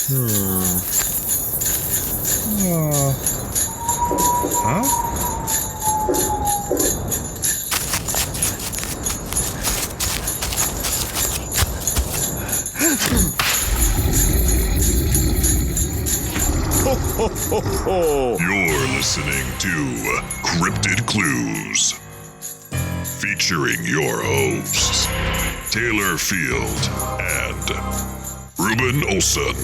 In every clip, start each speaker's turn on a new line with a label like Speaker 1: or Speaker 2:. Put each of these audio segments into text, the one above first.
Speaker 1: Huh?
Speaker 2: You're listening to Cryptid Clues, featuring your hosts, Taylor Field and Reuben Olson.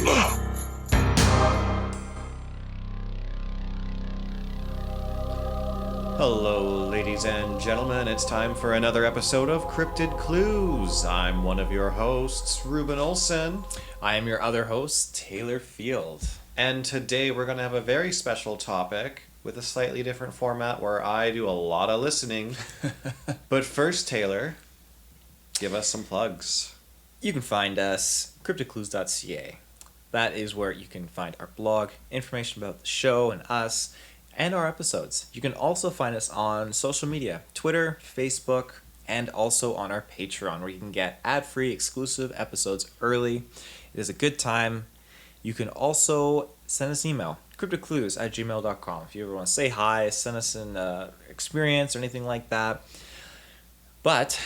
Speaker 3: Hello, ladies and gentlemen. It's time for another episode of Cryptid Clues. I'm one of your hosts, Reuben Olson.
Speaker 4: I am your other host, Taylor Field.
Speaker 3: And today we're going to have a very special topic with a slightly different format where I do a lot of listening. But first, Taylor, give us some plugs.
Speaker 4: You can find us CryptidClues.ca. That is where you can find our blog, information about the show and us, and our episodes. You can also find us on social media, Twitter, Facebook, and also on our Patreon, where you can get ad-free exclusive episodes early. It is a good time. You can also send us an email, cryptidclues@gmail.com. If you ever want to say hi, send us an experience or anything like that. But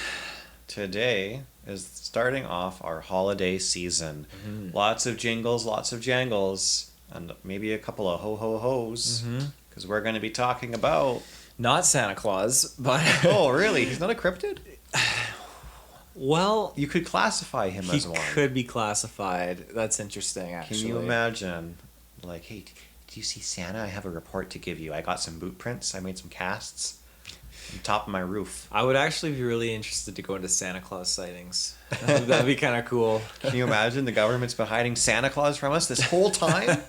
Speaker 3: today is starting off our holiday season. Mm-hmm. Lots of jingles, lots of jangles, and maybe a couple of ho-ho-hos. Because we're going to be talking about...
Speaker 4: Not Santa Claus, but...
Speaker 3: Oh, really? He's not a cryptid?
Speaker 4: Well...
Speaker 3: You could classify him as one.
Speaker 4: He could be classified. That's interesting, actually.
Speaker 3: Can you imagine? Like, hey, do you see Santa? I have a report to give you. I got some boot prints. I made some casts on top of my roof.
Speaker 4: I would actually be really interested to go into Santa Claus sightings. That'd be kind of cool.
Speaker 3: Can you imagine the government's been hiding Santa Claus from us this whole time?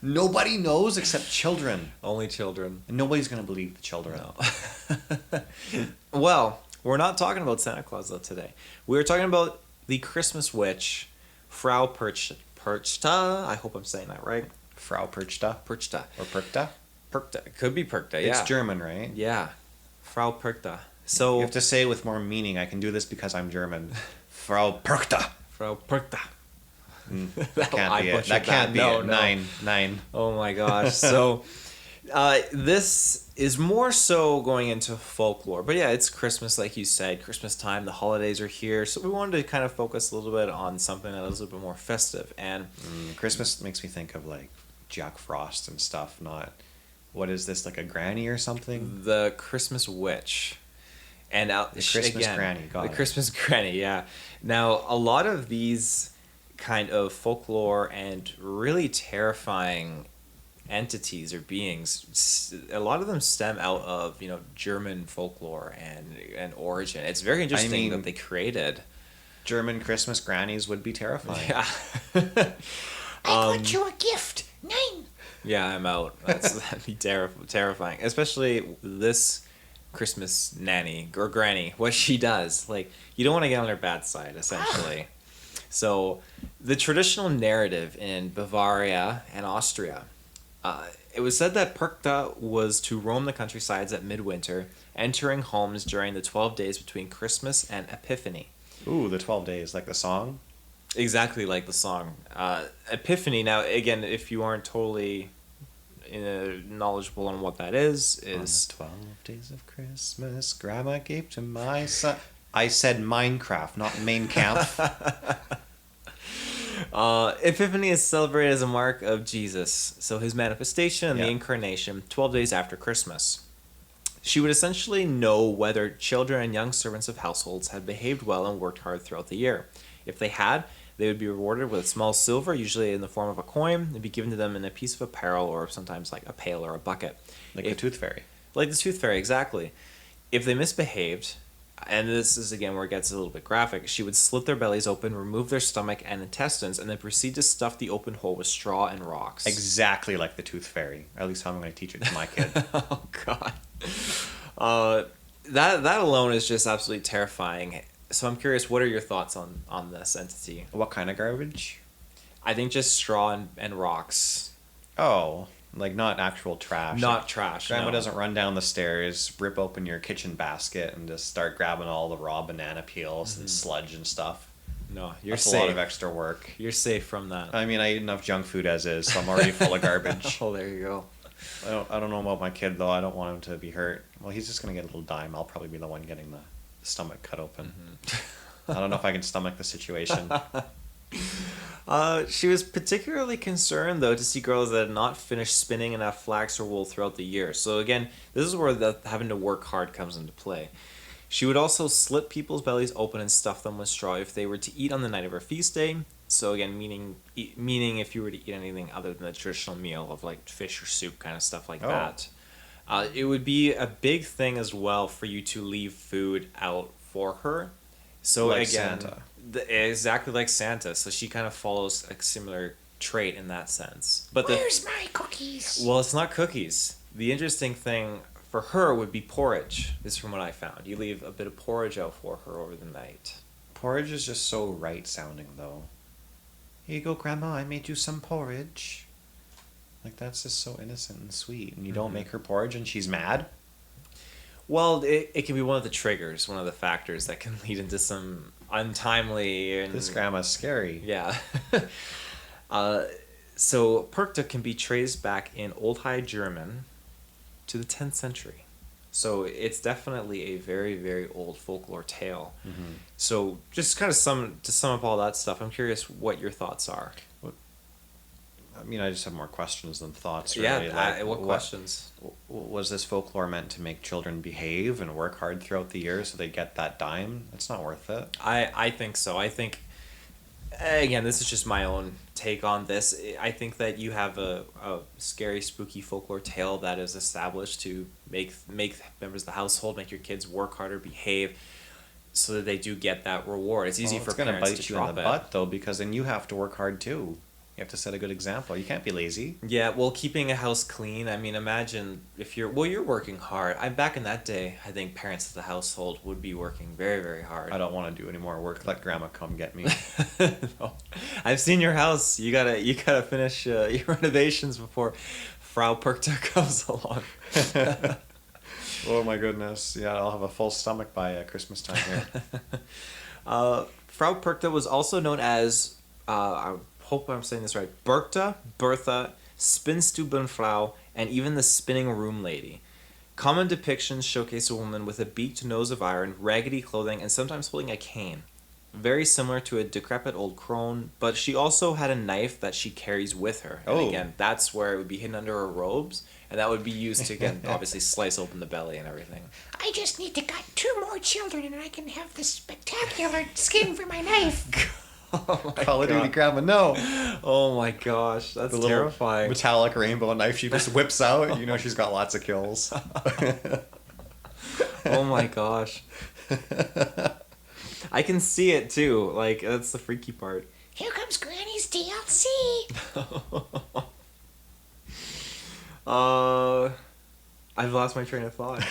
Speaker 3: Nobody knows except children.
Speaker 4: Only children.
Speaker 3: And nobody's going to believe the children.
Speaker 4: No. Well, we're not talking about Santa Claus, though, today. We're talking about the Christmas witch, Frau Perchta. I hope I'm saying that right.
Speaker 3: Frau Perchta?
Speaker 4: Perchta.
Speaker 3: Or Perchta?
Speaker 4: Perchta. It could be Perchta, yeah.
Speaker 3: It's German, right?
Speaker 4: Yeah. Frau Perchta. So
Speaker 3: you have to say it with more meaning. I can do this because I'm German. Frau Perchta.
Speaker 4: Frau Perchta.
Speaker 3: That can't be it. That can't be it. Nine.
Speaker 4: Oh my gosh. So this is more so going into folklore. But yeah, it's Christmas, like you said. Christmas time. The holidays are here. So we wanted to kind of focus a little bit on something that is a little bit more festive. And
Speaker 3: Christmas makes me think of like Jack Frost and stuff, not... What is this, like a granny or something?
Speaker 4: The Christmas witch. And
Speaker 3: the Christmas granny,
Speaker 4: the Christmas granny, yeah. Now, a lot of these kind of folklore and really terrifying entities or beings, a lot of them stem out of, German folklore and origin. It's very interesting that they created.
Speaker 3: German Christmas grannies would be terrifying.
Speaker 4: Yeah.
Speaker 5: I got you a gift. 9.
Speaker 4: Yeah, I'm out. That'd be terrifying. Especially this Christmas nanny or granny, what she does. Like, you don't want to get on her bad side, essentially. So, the traditional narrative in Bavaria and Austria, it was said that Perchta was to roam the countrysides at midwinter, entering homes during the 12 days between Christmas and Epiphany.
Speaker 3: Ooh, the 12 days, like the song?
Speaker 4: Exactly like the song. Epiphany, now, again, if you aren't totally knowledgeable on what that is...
Speaker 3: On the 12 days of Christmas, Grandma gave to my son... I said Minecraft, not Mein Kampf.
Speaker 4: Epiphany is celebrated as a mark of Jesus, so his manifestation and the incarnation 12 days after Christmas. She would essentially know whether children and young servants of households had behaved well and worked hard throughout the year. If they had, they would be rewarded with small silver, usually in the form of a coin, and be given to them in a piece of apparel or sometimes like a pail or a bucket.
Speaker 3: Like the Tooth Fairy.
Speaker 4: Like the Tooth Fairy, exactly. If they misbehaved, and this is again where it gets a little bit graphic, she would slit their bellies open, remove their stomach and intestines, and then proceed to stuff the open hole with straw and rocks.
Speaker 3: Exactly like the Tooth Fairy. Or at least how I'm going to teach it to my kid.
Speaker 4: Oh, God. That alone is just absolutely terrifying. So I'm curious, what are your thoughts on this entity?
Speaker 3: What kind of garbage?
Speaker 4: I think just straw and rocks.
Speaker 3: Oh, like not actual trash.
Speaker 4: Not trash,
Speaker 3: Grandma
Speaker 4: no.
Speaker 3: doesn't run down the stairs, rip open your kitchen basket, and just start grabbing all the raw banana peels and sludge and stuff.
Speaker 4: No, you're
Speaker 3: That's
Speaker 4: safe.
Speaker 3: a lot of extra work.
Speaker 4: You're safe from that.
Speaker 3: I mean, I eat enough junk food as is, so I'm already full of garbage.
Speaker 4: Oh, there you go.
Speaker 3: I don't know about my kid though. I don't want him to be hurt. Well, he's just gonna get a little dime. I'll probably be the one getting the stomach cut open. I don't know if I can stomach the situation.
Speaker 4: She was particularly concerned, though, to see girls that had not finished spinning enough flax or wool throughout the year. So again, this is where the having to work hard comes into play. She would also slit people's bellies open and stuff them with straw if they were to eat on the night of her feast day. So again, meaning if you were to eat anything other than the traditional meal of like fish or soup kind of stuff like that. It would be a big thing as well for you to leave food out for her. So
Speaker 3: Like
Speaker 4: again,
Speaker 3: Santa.
Speaker 4: Exactly like Santa. So she kind of follows a similar trait in that sense. But
Speaker 5: Where's my cookies?
Speaker 4: well, it's not cookies. The interesting thing for her would be porridge. This is from what I found. You leave a bit of porridge out for her over the night.
Speaker 3: Porridge is just so right sounding though. Here you go, Grandma. I made you some porridge. Like that's just so innocent and sweet. And you don't make her porridge, and she's mad.
Speaker 4: Well, it can be one of the triggers, one of the factors that can lead into some untimely and
Speaker 3: This grandma's scary.
Speaker 4: yeah. So Perchta can be traced back in Old High German to the 10th century. So it's definitely a very, very old folklore tale. So just kind of to sum up all that stuff, I'm curious what your thoughts are.
Speaker 3: I mean, I just have more questions than thoughts. Really.
Speaker 4: Yeah, what questions?
Speaker 3: Was this folklore meant to make children behave and work hard throughout the year so they get that dime? It's not worth it.
Speaker 4: I think so. I think, again, this is just my own take on this. I think that you have a scary, spooky folklore tale that is established to make members of the household, make your kids work harder, behave, so that they do get that reward. It's easy for
Speaker 3: gonna
Speaker 4: parents
Speaker 3: bite
Speaker 4: to
Speaker 3: you in
Speaker 4: drop
Speaker 3: the
Speaker 4: it.
Speaker 3: butt though, because then you have to work hard too. You have to set a good example. You can't be lazy.
Speaker 4: Yeah, well, keeping a house clean. I mean, imagine if you're working hard. Back in that day, I think parents of the household would be working very, very hard.
Speaker 3: I don't want to do any more work. Let Grandma come get me.
Speaker 4: No. I've seen your house. You gotta finish your renovations before Frau Perchta comes along.
Speaker 3: Oh my goodness! Yeah, I'll have a full stomach by Christmas time here.
Speaker 4: Frau Perchta was also known as I hope I'm saying this right. Bertha, Spinstubenfrau, and even the spinning room lady. Common depictions showcase a woman with a beaked nose of iron, raggedy clothing, and sometimes holding a cane. Very similar to a decrepit old crone, but she also had a knife that she carries with her. And
Speaker 3: Oh.
Speaker 4: again, that's where it would be hidden under her robes, and that would be used to, again, obviously slice open the belly and everything.
Speaker 5: I just need to got 2 more children and I can have this spectacular skin for my knife.
Speaker 4: Oh my
Speaker 3: Call of Duty
Speaker 4: God.
Speaker 3: Grandma, no!
Speaker 4: Oh my gosh, that's
Speaker 3: The little
Speaker 4: terrifying.
Speaker 3: metallic rainbow knife she just whips out. You know she's got lots of kills.
Speaker 4: Oh my gosh. I can see it too. Like, that's the freaky part.
Speaker 5: Here comes Granny's DLC.
Speaker 4: I've lost my train of thought.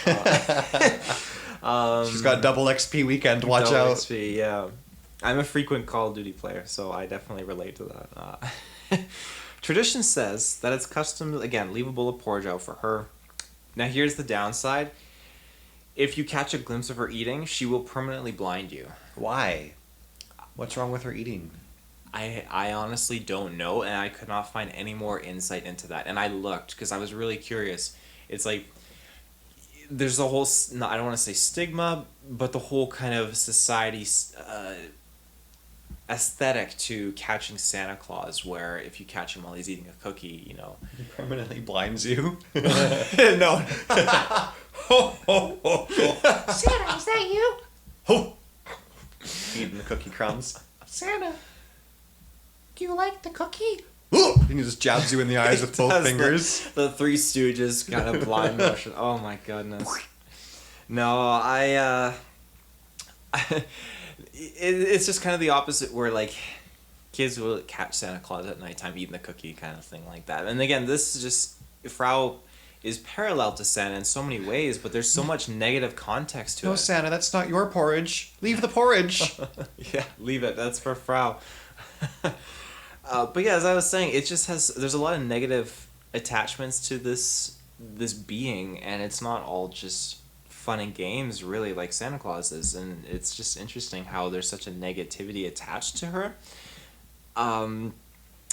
Speaker 3: She's got double XP weekend. Watch
Speaker 4: Double
Speaker 3: out.
Speaker 4: XP, yeah. I'm a frequent Call of Duty player, so I definitely relate to that. Tradition says that it's custom to, again, leave a bowl of porridge out for her. Now, here's the downside. If you catch a glimpse of her eating, she will permanently blind you.
Speaker 3: Why? What's wrong with her eating?
Speaker 4: I honestly don't know, and I could not find any more insight into that. And I looked, because I was really curious. It's like, there's a whole, I don't want to say stigma, but the whole kind of society aesthetic to catching Santa Claus, where if you catch him while he's eating a cookie, you know.
Speaker 3: He permanently blinds you.
Speaker 4: No.
Speaker 5: Santa, is that you?
Speaker 3: Eating the cookie crumbs.
Speaker 5: Santa, do you like the cookie?
Speaker 3: And he just jabs you in the eyes with both
Speaker 4: Does
Speaker 3: fingers.
Speaker 4: The Three Stooges kind of blind motion. Oh my goodness. No, it's just kind of the opposite, where like kids will catch Santa Claus at nighttime eating the cookie kind of thing like that. And again, this is just, Frau is parallel to Santa in so many ways, but there's so much negative context to
Speaker 3: No,
Speaker 4: it.
Speaker 3: Santa, that's not your porridge. Leave the porridge.
Speaker 4: Yeah, leave it. That's for Frau. But yeah, as I was saying, it just there's a lot of negative attachments to this being, and it's not all just fun and games, really, like Santa Claus is, and it's just interesting how there's such a negativity attached to her.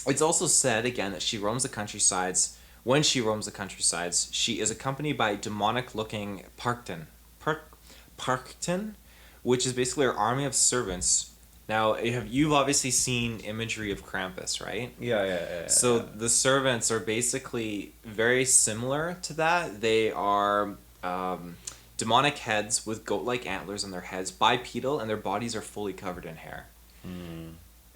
Speaker 4: It's also said, again, that she roams the countrysides. When she roams the countrysides, she is accompanied by demonic-looking Parkton. Parkton, which is basically her army of servants. Now, you've obviously seen imagery of Krampus, right?
Speaker 3: Yeah.
Speaker 4: So the servants are basically very similar to that. They are demonic heads with goat-like antlers on their heads, bipedal, and their bodies are fully covered in hair.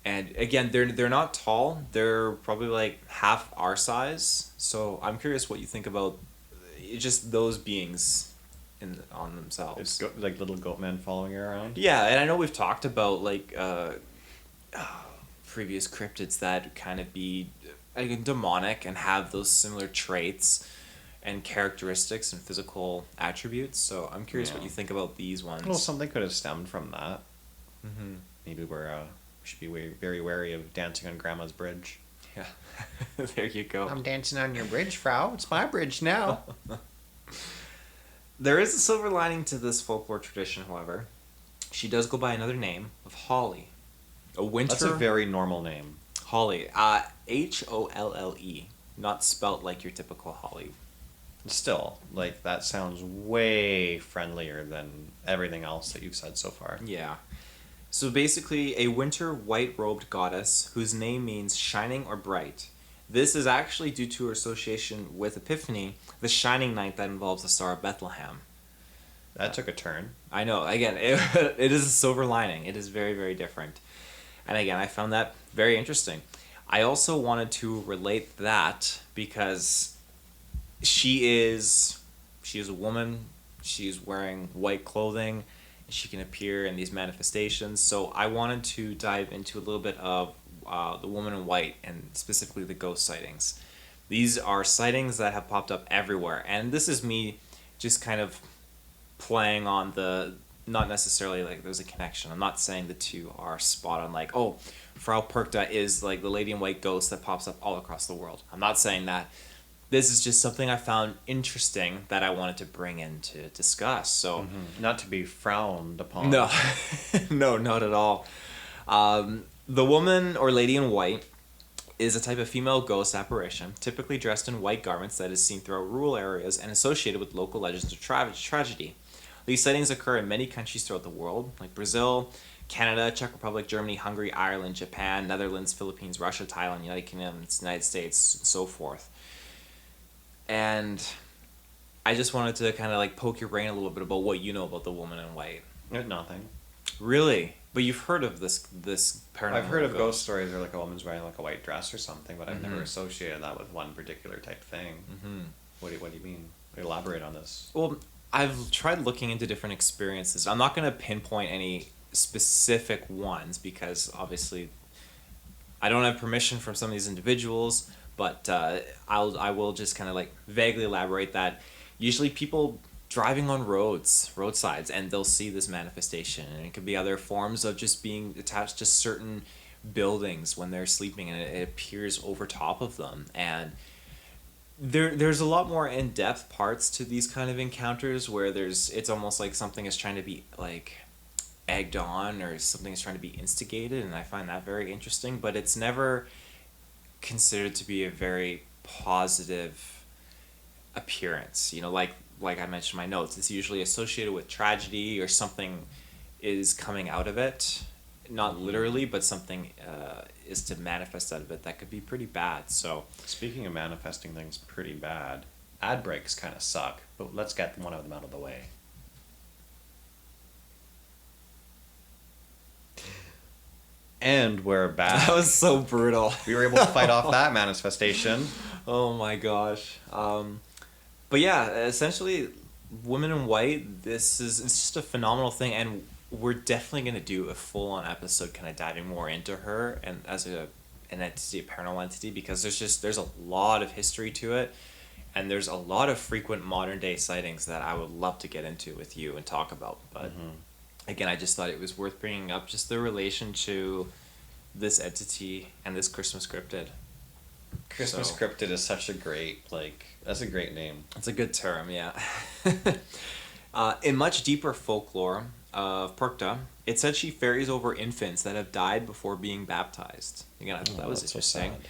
Speaker 4: And again, they're not tall. They're probably like half our size. So I'm curious what you think about just those beings on themselves.
Speaker 3: It's like little goat men following her around.
Speaker 4: Yeah, and I know we've talked about like previous cryptids that kind of be demonic and have those similar traits and characteristics and physical attributes. So I'm curious what you think about these ones.
Speaker 3: Well, something could have stemmed from that. Maybe we should be very wary of dancing on Grandma's bridge.
Speaker 4: Yeah, there you go.
Speaker 5: I'm dancing on your bridge, Frau. It's my bridge now.
Speaker 4: There is a silver lining to this folklore tradition, however. She does go by another name of Holly. A winter...
Speaker 3: That's a very normal name.
Speaker 4: Holly. Holle. Not spelt like your typical Holly.
Speaker 3: Still, like, that sounds way friendlier than everything else that you've said so far.
Speaker 4: Yeah. So basically, a winter white-robed goddess whose name means shining or bright. This is actually due to her association with Epiphany, the shining night that involves the Star of Bethlehem.
Speaker 3: That took a turn.
Speaker 4: I know. Again, it is a silver lining. It is very, very different. And again, I found that very interesting. I also wanted to relate that because she is a woman. She's wearing white clothing. She can appear in these manifestations. So I wanted to dive into a little bit of the woman in white and specifically the ghost sightings. These are sightings that have popped up everywhere. And this is me just kind of playing on the, not necessarily like there's a connection. I'm not saying the two are spot on, like, oh, Frau Perchta is like the lady in white ghost that pops up all across the world. I'm not saying that. This is just something I found interesting that I wanted to bring in to discuss. So,
Speaker 3: Not to be frowned upon.
Speaker 4: no, no, not at all. The woman or lady in white is a type of female ghost apparition, typically dressed in white garments that is seen throughout rural areas and associated with local legends of tragedy. These sightings occur in many countries throughout the world, like Brazil, Canada, Czech Republic, Germany, Hungary, Ireland, Japan, Netherlands, Philippines, Russia, Thailand, United Kingdom, United States, and so forth. And I just wanted to kind of like poke your brain a little bit about what you know about the woman in white.
Speaker 3: Nothing.
Speaker 4: Really? But you've heard of this paranormal
Speaker 3: I've heard of ghost stories where like a woman's wearing like a white dress or something, but I've never associated that with one particular type thing. What do you mean? Elaborate on this.
Speaker 4: Well, I've tried looking into different experiences. I'm not going to pinpoint any specific ones because obviously I don't have permission from some of these individuals, but I will just kind of like vaguely elaborate that usually people driving on roadsides, and they'll see this manifestation, and it could be other forms of just being attached to certain buildings when they're sleeping, and it appears over top of them. And there's a lot more in-depth parts to these kind of encounters where it's almost like something is trying to be like egged on or something is trying to be instigated, and I find that very interesting, but it's never considered to be a very positive appearance. Like I mentioned in my notes, it's usually associated with tragedy or something is coming out of it. Not literally, but something is to manifest out of it that could be pretty bad. So,
Speaker 3: Speaking of manifesting things pretty bad, ad breaks kind of suck, but let's get one of them out of the way. And we're back.
Speaker 4: that was so brutal.
Speaker 3: We were able to fight off that manifestation.
Speaker 4: Oh my gosh. But yeah, essentially, women in white, it's just a phenomenal thing, and we're definitely going to do a full-on episode kind of diving more into her and as an entity, a paranormal entity, because there's a lot of history to it, and there's a lot of frequent modern-day sightings that I would love to get into with you and talk about. But again, I just thought it was worth bringing up just the relation to this entity and this Christmas cryptid.
Speaker 3: Christmas Cryptid is such a great, that's a great name.
Speaker 4: It's a good term, yeah. In much deeper folklore of Perchta, it said she ferries over infants that have died before being baptized. Again, I thought that was
Speaker 3: that's so
Speaker 4: interesting.
Speaker 3: sad.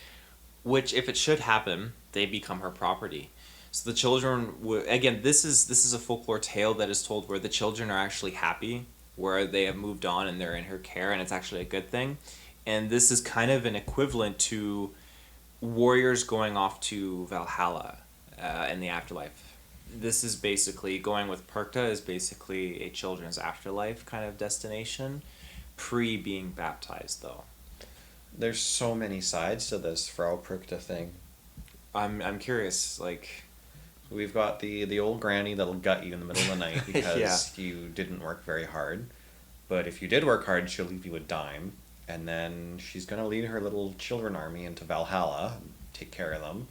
Speaker 4: Which, if it should happen, they become her property. So the children again, this is a folklore tale that is told where the children are actually happy, where they have moved on and they're in her care, and it's actually a good thing. And this is kind of an equivalent to warriors going off to Valhalla in the afterlife. This is basically going with Perchta is basically a children's afterlife kind of destination, pre being baptized though.
Speaker 3: There's so many sides to this Frau Perchta thing.
Speaker 4: I'm curious, like.
Speaker 3: We've got the old granny that'll gut you in the middle of the night because you didn't work very hard. But if you did work hard, she'll leave you a dime. And then she's going to lead her little children army into Valhalla and take care of them.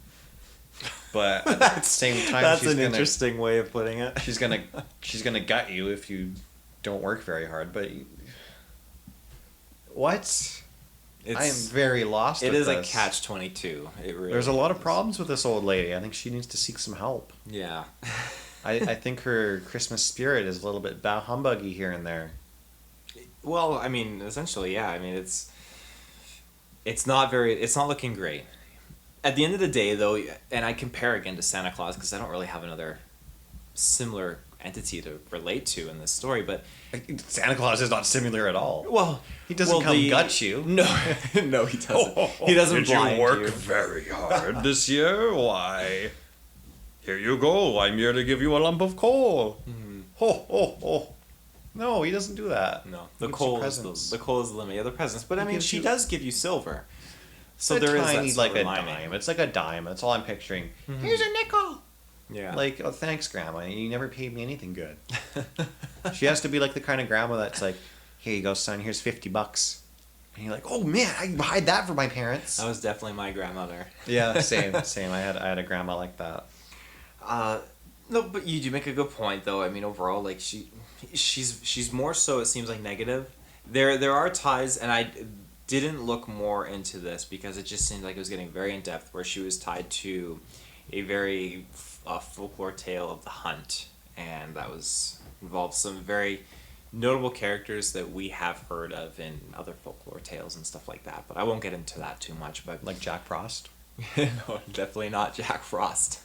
Speaker 3: But at the same time,
Speaker 4: That's an interesting way of putting it.
Speaker 3: She's gonna gut you if you don't work very hard. But what? I am very lost.
Speaker 4: It
Speaker 3: with
Speaker 4: is
Speaker 3: this.
Speaker 4: a catch-22. It really
Speaker 3: There's a lot of
Speaker 4: is.
Speaker 3: problems with this old lady. I think she needs to seek some help.
Speaker 4: Yeah.
Speaker 3: I think her Christmas spirit is a little bit bah humbuggy here and there.
Speaker 4: Well, I mean, essentially, yeah. I mean, it's not looking great. At the end of the day, though, and I compare again to Santa Claus because I don't really have another similar entity to relate to in this story, but
Speaker 3: Santa Claus is not similar at all.
Speaker 4: well,
Speaker 3: He doesn't gut you.
Speaker 4: No, no, he doesn't. He doesn't blind you.
Speaker 3: very hard this year? Why? Here you go. I'm here to give you a lump of coal.
Speaker 4: Mm-hmm.
Speaker 3: Ho, ho, ho. No, he doesn't do that.
Speaker 4: No,
Speaker 3: He
Speaker 4: the
Speaker 3: gives you
Speaker 4: coal
Speaker 3: presents.
Speaker 4: is the coal is the limit. Yeah, the presents, but I
Speaker 3: He
Speaker 4: mean,
Speaker 3: gives
Speaker 4: she
Speaker 3: you-
Speaker 4: does give you silver. So
Speaker 3: a
Speaker 4: there is
Speaker 3: tiny,
Speaker 4: that silver
Speaker 3: like a
Speaker 4: lining.
Speaker 3: dime. It's like a dime. That's all I'm picturing.
Speaker 5: Here's a nickel.
Speaker 4: Yeah.
Speaker 3: Like, oh, thanks, Grandma. You never paid me anything good. She has to be like the kind of grandma that's like, here you go, son. Here's $50. And you're like, oh man, I can hide that for my parents.
Speaker 4: That was definitely my grandmother.
Speaker 3: Yeah, same. I had a grandma like that.
Speaker 4: No, but you do make a good point, though. I mean, overall, like she's more so. It seems like negative. There are ties, and I didn't look more into this because it just seemed like it was getting very in depth. Where she was tied to a very folklore tale of the hunt, and that involved some very notable characters that we have heard of in other folklore tales and stuff like that. But I won't get into that too much. But
Speaker 3: Like Jack Frost.
Speaker 4: no, definitely not Jack Frost.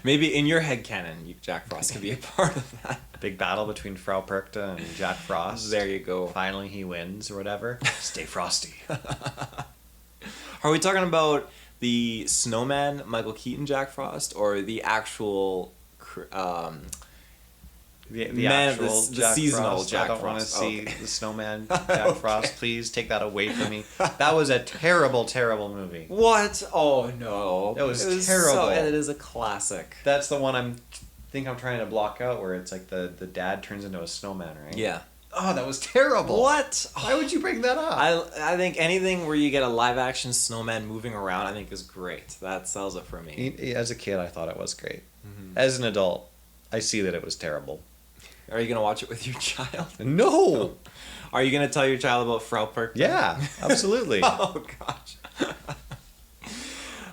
Speaker 4: Maybe in your headcanon, Jack Frost can be a part of that.
Speaker 3: Big battle between Frau Perchta and Jack Frost.
Speaker 4: There you go.
Speaker 3: Finally he wins or whatever. Stay frosty.
Speaker 4: Are we talking about the snowman Michael Keaton Jack Frost or the actual
Speaker 3: The
Speaker 4: Man,
Speaker 3: actual
Speaker 4: the
Speaker 3: Jack
Speaker 4: seasonal
Speaker 3: Frost.
Speaker 4: Jack
Speaker 3: I don't want to
Speaker 4: Frost.
Speaker 3: see
Speaker 4: Okay.
Speaker 3: the snowman Jack Frost. Please take that away from me. That was a terrible, terrible movie.
Speaker 4: What? Oh no.
Speaker 3: It was
Speaker 4: so-
Speaker 3: terrible.
Speaker 4: and it is a classic.
Speaker 3: That's the one I'm trying to block out where it's like the dad turns into a snowman, right?
Speaker 4: Yeah.
Speaker 3: Oh, that was terrible.
Speaker 4: What?
Speaker 3: Why would you bring that up?
Speaker 4: I think anything where you get a live action snowman moving around, I think is great. That sells it for me.
Speaker 3: As a kid, I thought it was great.
Speaker 4: Mm-hmm.
Speaker 3: As an adult, I see that it was terrible.
Speaker 4: Are you gonna watch it with your child?
Speaker 3: No.
Speaker 4: Are you gonna tell your child about Frau Perchta?
Speaker 3: Yeah, absolutely.
Speaker 4: Oh gosh.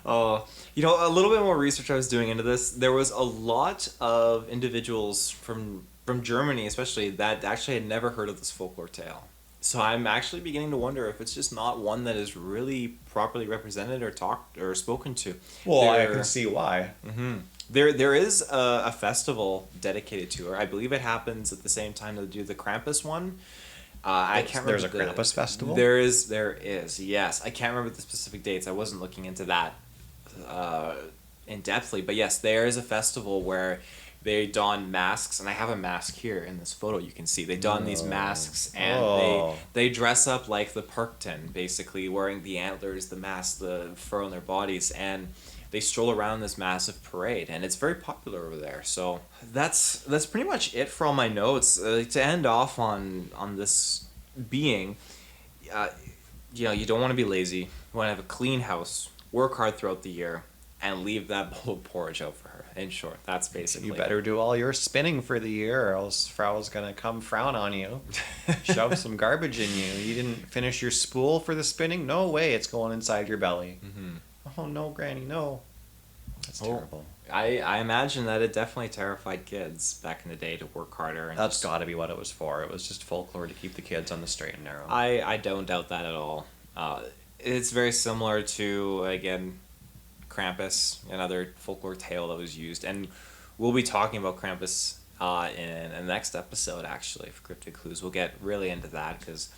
Speaker 4: Oh, a little bit more research I was doing into this. There was a lot of individuals from Germany, especially, that actually had never heard of this folklore tale. So I'm actually beginning to wonder if it's just not one that is really properly represented or talked or spoken to.
Speaker 3: Well, I
Speaker 4: There-
Speaker 3: can see why.
Speaker 4: Mm-hmm. There is a festival dedicated to her. I believe it happens at the same time they do the Krampus one. I can't remember.
Speaker 3: There's a Krampus festival?
Speaker 4: There is. Yes, I can't remember the specific dates. I wasn't looking into that in depthly, but yes, there is a festival where they don masks, and I have a mask here in this photo. You can see they don these masks, and
Speaker 3: Oh.
Speaker 4: they dress up like the Parkton, basically wearing the antlers, the mask, the fur on their bodies, and they stroll around this massive parade, and it's very popular over there. So that's pretty much it for all my notes. To end off on this being, you don't want to be lazy. You want to have a clean house, work hard throughout the year, and leave that bowl of porridge out for her. In short, that's basically
Speaker 3: You better do all your spinning for the year, or else Frau's gonna come frown on you. Shove some garbage in you. You didn't finish your spool for the spinning? No way, it's going inside your belly.
Speaker 4: Mm-hmm.
Speaker 3: Oh no, Granny, no. That's terrible.
Speaker 4: I imagine that it definitely terrified kids back in the day to work harder. And
Speaker 3: That's got to be what it was for. It was just folklore to keep the kids on the straight and narrow.
Speaker 4: I don't doubt that at all. It's very similar to, again, Krampus, another folklore tale that was used. And we'll be talking about Krampus in the next episode, actually, for Cryptid Clues. We'll get really into that because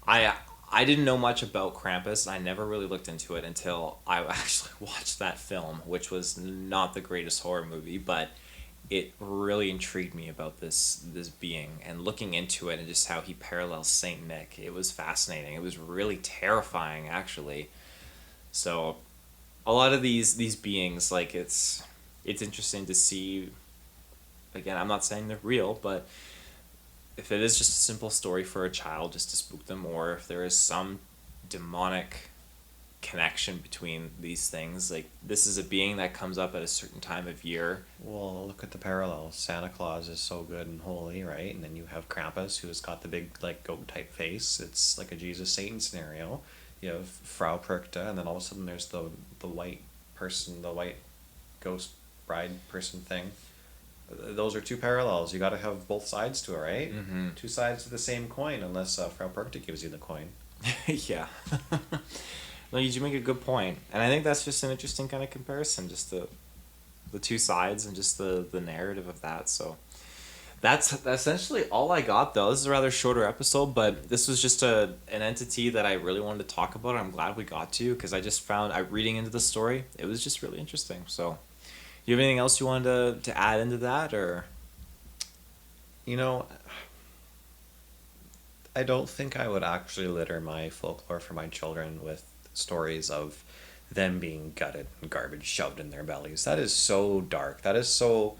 Speaker 4: I didn't know much about Krampus. I never really looked into it until I actually watched that film, which was not the greatest horror movie, but it really intrigued me about this being, and looking into it and just how he parallels Saint Nick. It was fascinating. It was really terrifying, actually. So a lot of these beings, like, it's interesting to see. Again, I'm not saying they're real, but if it is just a simple story for a child just to spook them, or if there is some demonic connection between these things, like, this is a being that comes up at a certain time of year.
Speaker 3: Well, look at the parallels. Santa Claus is so good and holy, right? And then you have Krampus, who has got the big, like, goat-type face. It's like a Jesus-Satan scenario. You have Frau Perchta, and then all of a sudden there's the white person, the white ghost bride person thing. Those are two parallels. You got to have both sides to it, right?
Speaker 4: Mm-hmm.
Speaker 3: Two sides to the same coin, unless Frau Perchta gives you the coin.
Speaker 4: Yeah. No, you do make a good point. And I think that's just an interesting kind of comparison, just the two sides and just the narrative of that. So that's essentially all I got, though. This is a rather shorter episode, but this was just an entity that I really wanted to talk about. I'm glad we got to, because I just found, reading into the story, it was just really interesting. So do you have anything else you wanted to add into that, or?
Speaker 3: You know, I don't think I would actually litter my folklore for my children with stories of them being gutted and garbage shoved in their bellies. That is so dark. That is so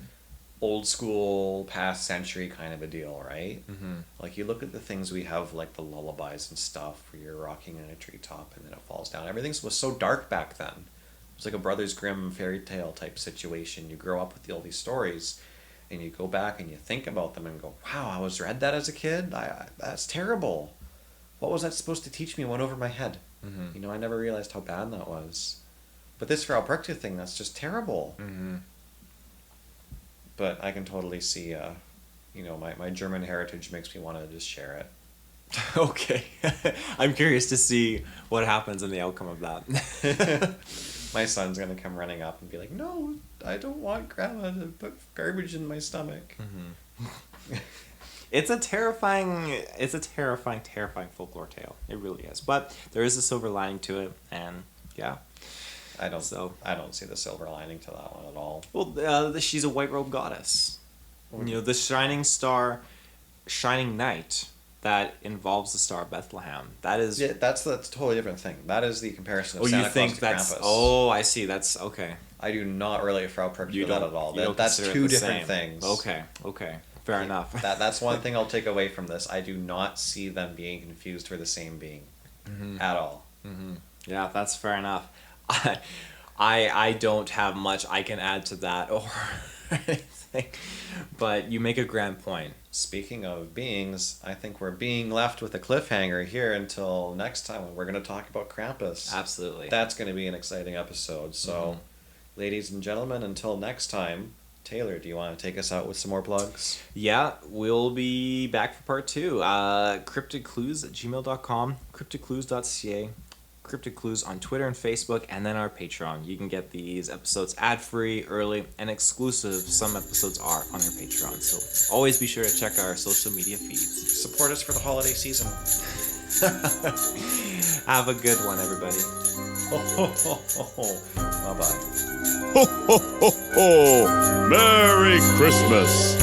Speaker 3: old school, past century kind of a deal, right?
Speaker 4: Mm-hmm.
Speaker 3: Like, you look at the things we have, like the lullabies and stuff, where you're rocking in a treetop and then it falls down. Everything was so dark back then. It was like a Brothers Grimm fairy tale type situation. You grow up with all these stories, and you go back and you think about them and go, wow, I was read that as a kid? That's terrible. What was that supposed to teach me? Went over my head.
Speaker 4: Mm-hmm.
Speaker 3: You know, I never realized how bad that was. But this Frau Perchta thing, that's just terrible.
Speaker 4: Mm-hmm.
Speaker 3: But I can totally see, you know, my German heritage makes me want to just share it.
Speaker 4: Okay. I'm curious to see what happens in the outcome of that.
Speaker 3: My son's going to come running up and be like, no, I don't want Grandma to put garbage in my stomach.
Speaker 4: Mm-hmm. It's a terrifying folklore tale. It really is. But there is a silver lining to it, and yeah.
Speaker 3: I don't see the silver lining to that one at all.
Speaker 4: Well, she's a white robe goddess.
Speaker 3: Mm-hmm.
Speaker 4: You know, the shining star, shining night that involves the Star of Bethlehem. That is.
Speaker 3: Yeah, that's a totally different thing. That is the comparison of Santa
Speaker 4: you think
Speaker 3: Claus to
Speaker 4: that's?
Speaker 3: Krampus.
Speaker 4: Oh, I see. That's okay.
Speaker 3: I do not relate Frau Perchta to that at all.
Speaker 4: You don't
Speaker 3: That's
Speaker 4: consider it
Speaker 3: two
Speaker 4: the
Speaker 3: different
Speaker 4: same.
Speaker 3: things.
Speaker 4: Okay. Fair enough.
Speaker 3: That's one thing I'll take away from this. I do not see them being confused for the same being at all.
Speaker 4: Mm-hmm. Yeah, that's fair enough. I don't have much I can add to that or anything, but you make a grand point.
Speaker 3: Speaking of beings, I think we're being left with a cliffhanger here until next time when we're going to talk about Krampus.
Speaker 4: Absolutely.
Speaker 3: That's going to be an exciting episode. So, ladies and gentlemen, until next time, Taylor, do you want to take us out with some more plugs?
Speaker 4: Yeah, we'll be back for part 2. CryptidClues@gmail.com, CryptidClues.ca, Cryptid Clues on Twitter and Facebook, and then our Patreon. You can get these episodes ad-free, early, and exclusive. Some episodes are on our Patreon, so always be sure to check our social media feeds.
Speaker 3: Support us for the holiday season.
Speaker 4: Have a good one, everybody.
Speaker 3: Bye-bye.
Speaker 2: Ho, ho, ho, ho! Merry Christmas!